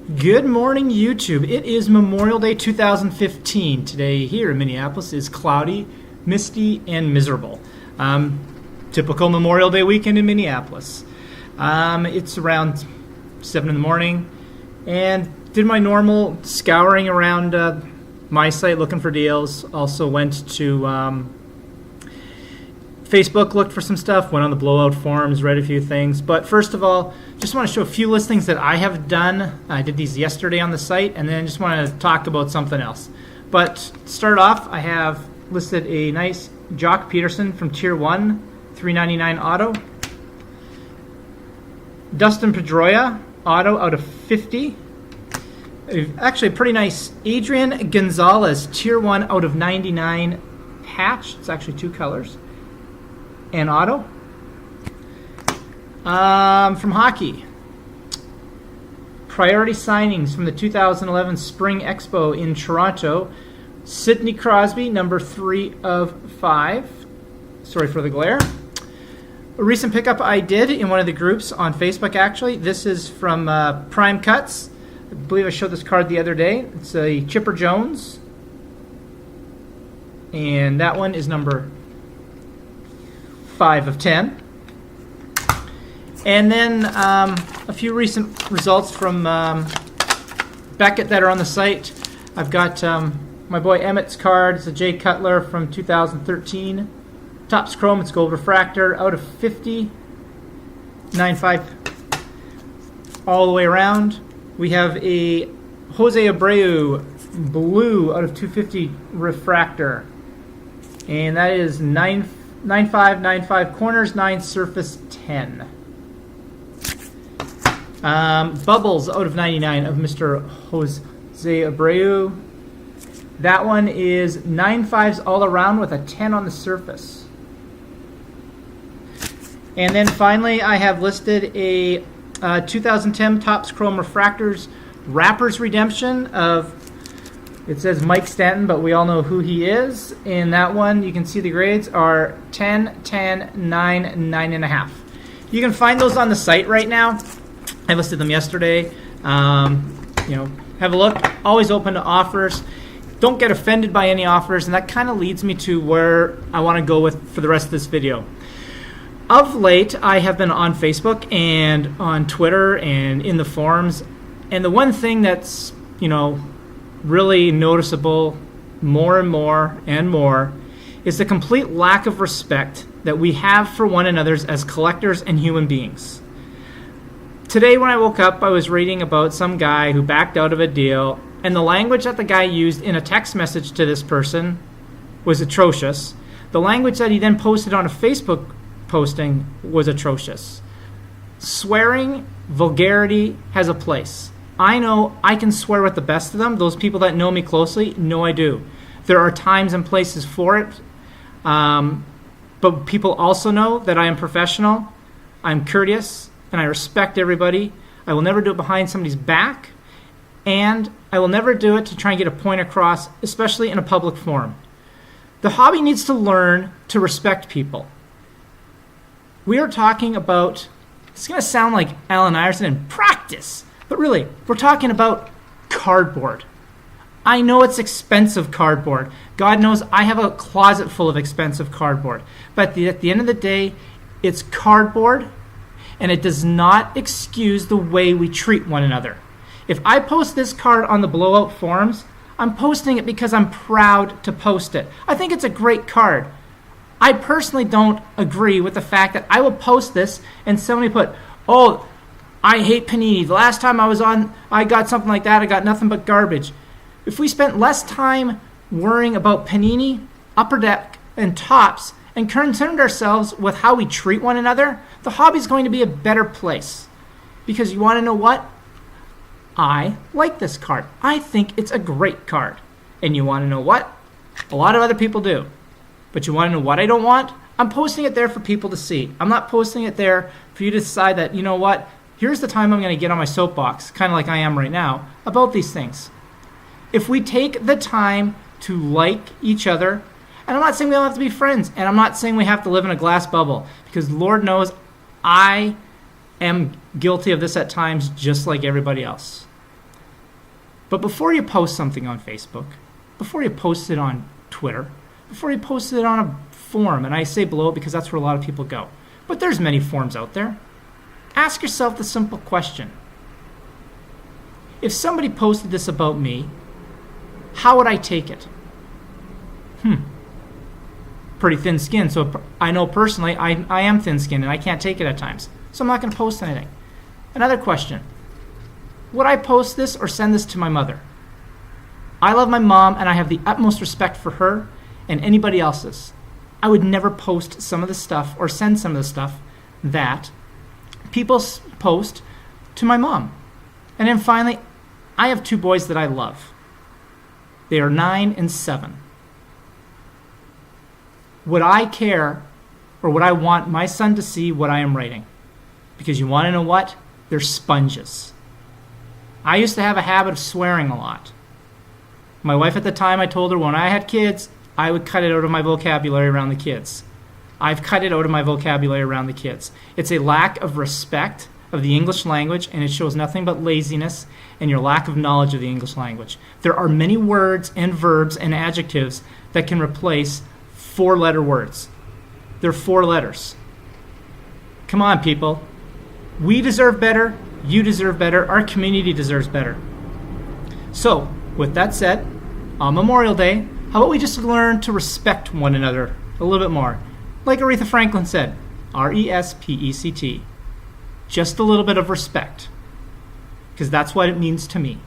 Good morning, YouTube. It is Memorial Day 2015. Today here in Minneapolis is cloudy, misty, and miserable. Typical Memorial Day weekend in Minneapolis. It's around 7 in the morning, and did my normal scouring around my site looking for deals. Also went to Facebook, looked for some stuff, went on the blowout forums, read a few things. But first of all, just want to show a few listings that I have done. I did these yesterday on the site, and then just want to talk about something else. But to start off, I have listed a nice Jock Peterson from Tier 1, $399 auto. Dustin Pedroia, auto out of 50. Actually, a pretty nice Adrian Gonzalez, Tier 1 out of 99 patch. It's actually two colors. And auto. From hockey, priority signings from the 2011 Spring Expo in Toronto. Sidney Crosby, number 3 of 5. Sorry for the glare. A recent pickup I did in one of the groups on Facebook, actually. This is from Prime Cuts. I believe I showed this card the other day. It's a Chipper Jones. And that one is number 5 of 10. And then a few recent results from Beckett that are on the site. I've got my boy Emmett's card. It's a Jay Cutler from 2013. Topps Chrome, it's gold refractor, out of 50. 9.5 all the way around. We have a Jose Abreu blue out of 250 refractor. And that is 9.5 corners, 9 surface, 10. Bubbles out of 99 of Mr. Jose Abreu. That one is 9.5s all around with a 10 on the surface. And then finally, I have listed a 2010 Topps Chrome Refractors Wrappers Redemption of, it says Mike Stanton, but we all know who he is. And that one, you can see the grades are 10, 10, 9, 9.5. You can find those on the site right now. I listed them yesterday. Have a look. Always open to offers. Don't get offended by any offers, and that kind of leads me to where I want to go with for the rest of this video. Of late, I have been on Facebook and on Twitter and in the forums, and the one thing that's, really noticeable more and more and more is the complete lack of respect that we have for one another as collectors and human beings. Today when I woke up, I was reading about some guy who backed out of a deal, and the language that the guy used in a text message to this person was atrocious. The language that he then posted on a Facebook posting was atrocious. Swearing, vulgarity has a place. I know I can swear with the best of them. Those people that know me closely know I do. There are times and places for it. But people also know that I am professional, I'm courteous, and I respect everybody. I will never do it behind somebody's back, and I will never do it to try and get a point across, especially in a public forum. The hobby needs to learn to respect people. We are talking about, it's going to sound like Allen Iverson in practice, but really, we're talking about cardboard. I know it's expensive cardboard. God knows I have a closet full of expensive cardboard. But at the end of the day, it's cardboard, and it does not excuse the way we treat one another. If I post this card on the blowout forums, I'm posting it because I'm proud to post it. I think it's a great card. I personally don't agree with the fact that I will post this and somebody put, oh, I hate Panini. The last time I was on, I got something like that. I got nothing but garbage. If we spent less time worrying about Panini, Upper Deck, and Topps, and concerned ourselves with how we treat one another, the hobby is going to be a better place. Because you want to know what? I like this card. I think it's a great card. And you want to know what? A lot of other people do. But you want to know what I don't want? I'm posting it there for people to see. I'm not posting it there for you to decide that, you know what, here's the time I'm going to get on my soapbox, kind of like I am right now, about these things. If we take the time to like each other, and I'm not saying we don't have to be friends, and I'm not saying we have to live in a glass bubble, because Lord knows I am guilty of this at times just like everybody else. But before you post something on Facebook, before you post it on Twitter, before you post it on a forum, and I say below it because that's where a lot of people go, but there's many forums out there, ask yourself the simple question. If somebody posted this about me, how would I take it? Pretty thin skin, so I know personally I am thin skinned and I can't take it at times. So I'm not going to post anything. Another question. Would I post this or send this to my mother? I love my mom and I have the utmost respect for her and anybody else's. I would never post some of the stuff or send some of the stuff that people post to my mom. And then finally, I have 2 boys that I love. They are 9 and 7. Would I care or would I want my son to see what I am writing? Because you want to know what? They're sponges. I used to have a habit of swearing a lot. My wife at the time, I told her when I had kids, I would cut it out of my vocabulary around the kids. I've cut it out of my vocabulary around the kids. It's a lack of respect of the English language, and it shows nothing but laziness and your lack of knowledge of the English language. There are many words and verbs and adjectives that can replace 4-letter words. They're 4 letters. Come on, people. We deserve better. You deserve better. Our community deserves better. So, with that said, on Memorial Day, how about we just learn to respect one another a little bit more? Like Aretha Franklin said, R-E-S-P-E-C-T. Just a little bit of respect. Because that's what it means to me.